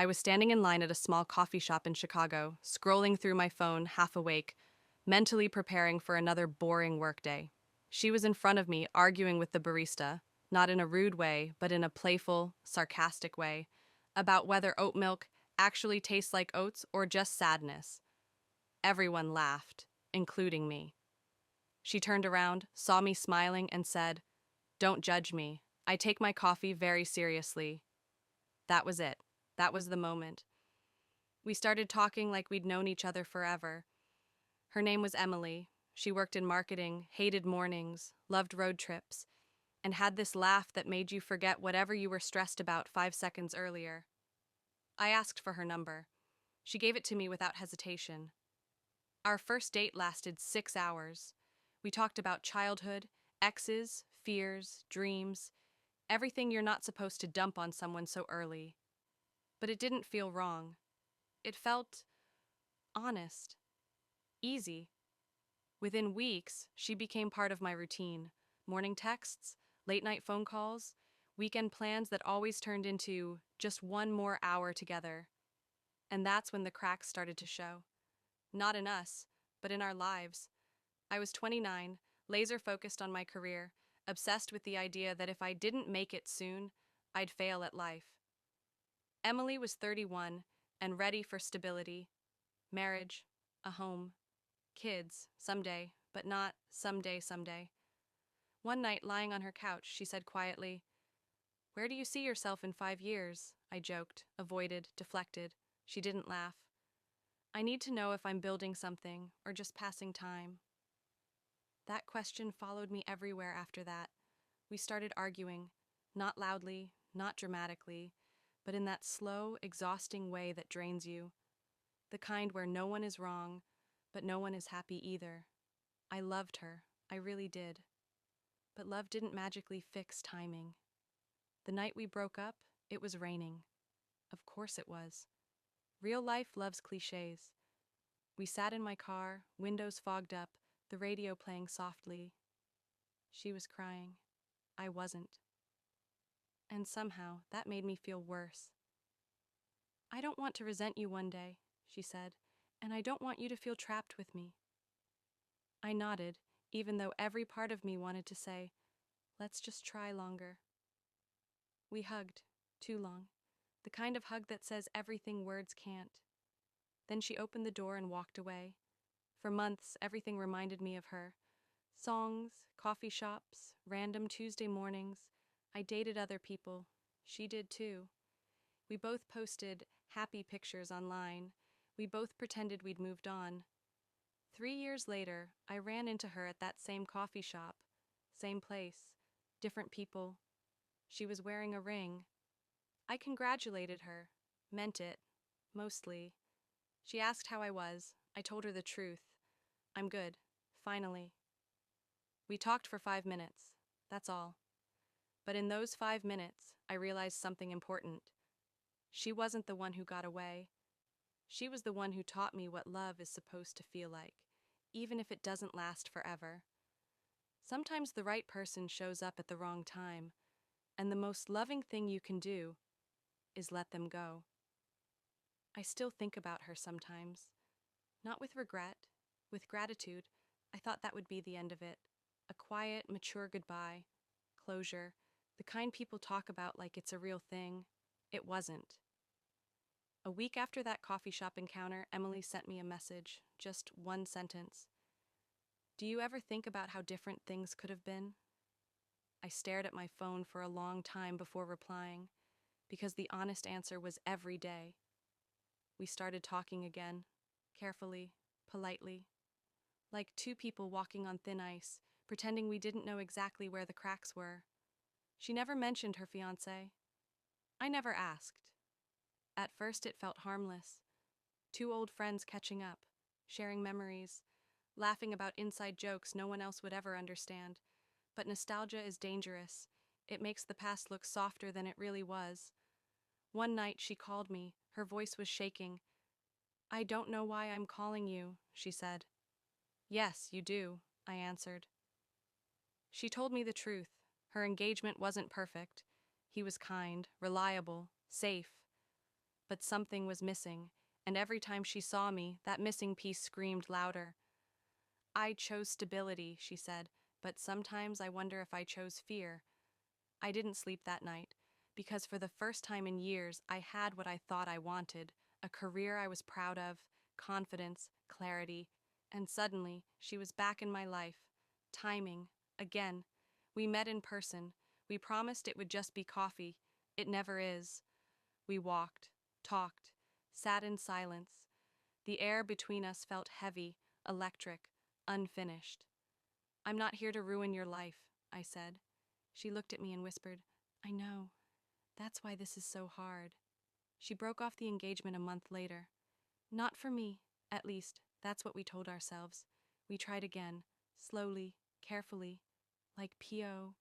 I was standing in line at a small coffee shop in Chicago, scrolling through my phone, half awake, mentally preparing for another boring workday. She was in front of me, arguing with the barista, not in a rude way, but in a playful, sarcastic way, about whether oat milk actually tastes like oats or just sadness. Everyone laughed, including me. She turned around, saw me smiling, and said, "Don't judge me. I take my coffee very seriously." That was it. That was the moment. We started talking like we'd known each other forever. Her name was Emily. She worked in marketing, hated mornings, loved road trips, and had this laugh that made you forget whatever you were stressed about 5 seconds earlier. I asked for her number. She gave it to me without hesitation. Our first date lasted 6 hours. We talked about childhood, exes, fears, dreams, everything you're not supposed to dump on someone so early. But it didn't feel wrong. It felt honest, easy. Within weeks, she became part of my routine. Morning texts, late night phone calls, weekend plans that always turned into just one more hour together. And that's when the cracks started to show. Not in us, but in our lives. I was 29, laser focused on my career, obsessed with the idea that if I didn't make it soon, I'd fail at life. Emily was 31 and ready for stability, marriage, a home, kids, someday, but not someday. One night, lying on her couch, she said quietly, "Where do you see yourself in 5 years?" I joked, avoided, deflected. She didn't laugh. "I need to know if I'm building something or just passing time." That question followed me everywhere after that. We started arguing, not loudly, not dramatically, but in that slow, exhausting way that drains you. The kind where no one is wrong, but no one is happy either. I loved her, I really did. But love didn't magically fix timing. The night we broke up, it was raining. Of course it was. Real life loves cliches. We sat in my car, windows fogged up, the radio playing softly. She was crying. I wasn't. And somehow, that made me feel worse. "I don't want to resent you one day," she said, "and I don't want you to feel trapped with me." I nodded, even though every part of me wanted to say, "Let's just try longer." We hugged, too long, the kind of hug that says everything words can't. Then she opened the door and walked away. For months, everything reminded me of her. Songs, coffee shops, random Tuesday mornings. I dated other people. She did too. We both posted happy pictures online. We both pretended we'd moved on. 3 years later, I ran into her at that same coffee shop. Same place. Different people. She was wearing a ring. I congratulated her. Meant it. Mostly. She asked how I was. I told her the truth. I'm good. Finally. We talked for 5 minutes. That's all. But in those 5 minutes, I realized something important. She wasn't the one who got away. She was the one who taught me what love is supposed to feel like, even if it doesn't last forever. Sometimes the right person shows up at the wrong time, and the most loving thing you can do is let them go. I still think about her sometimes. Not with regret, with gratitude. I thought that would be the end of it. A quiet, mature goodbye, closure, the kind people talk about like it's a real thing. It wasn't. A week after that coffee shop encounter, Emily sent me a message, just one sentence. "Do you ever think about how different things could have been?" I stared at my phone for a long time before replying, because the honest answer was every day. We started talking again, carefully, politely, like two people walking on thin ice, pretending we didn't know exactly where the cracks were. She never mentioned her fiancé. I never asked. At first it felt harmless. Two old friends catching up, sharing memories, laughing about inside jokes no one else would ever understand. But nostalgia is dangerous. It makes the past look softer than it really was. One night she called me. Her voice was shaking. "I don't know why I'm calling you," she said. "Yes, you do," I answered. She told me the truth. Her engagement wasn't perfect. He was kind, reliable, safe. but something was missing, and every time she saw me, that missing piece screamed louder. I chose stability, she said, but sometimes I wonder if I chose fear. I didn't sleep that night, because for the first time in years I had what I thought I wanted, a career I was proud of, confidence, clarity, and suddenly she was back in my life. Timing, again. We met in person. We promised it would just be coffee. It never is. We walked, talked, sat in silence. The air between us felt heavy, electric, unfinished. I'm not here to ruin your life, I said. She looked at me and whispered, I know. That's why this is so hard. She broke off the engagement a month later. Not for me, at least, that's what we told ourselves. We tried again, slowly, carefully, like P.O.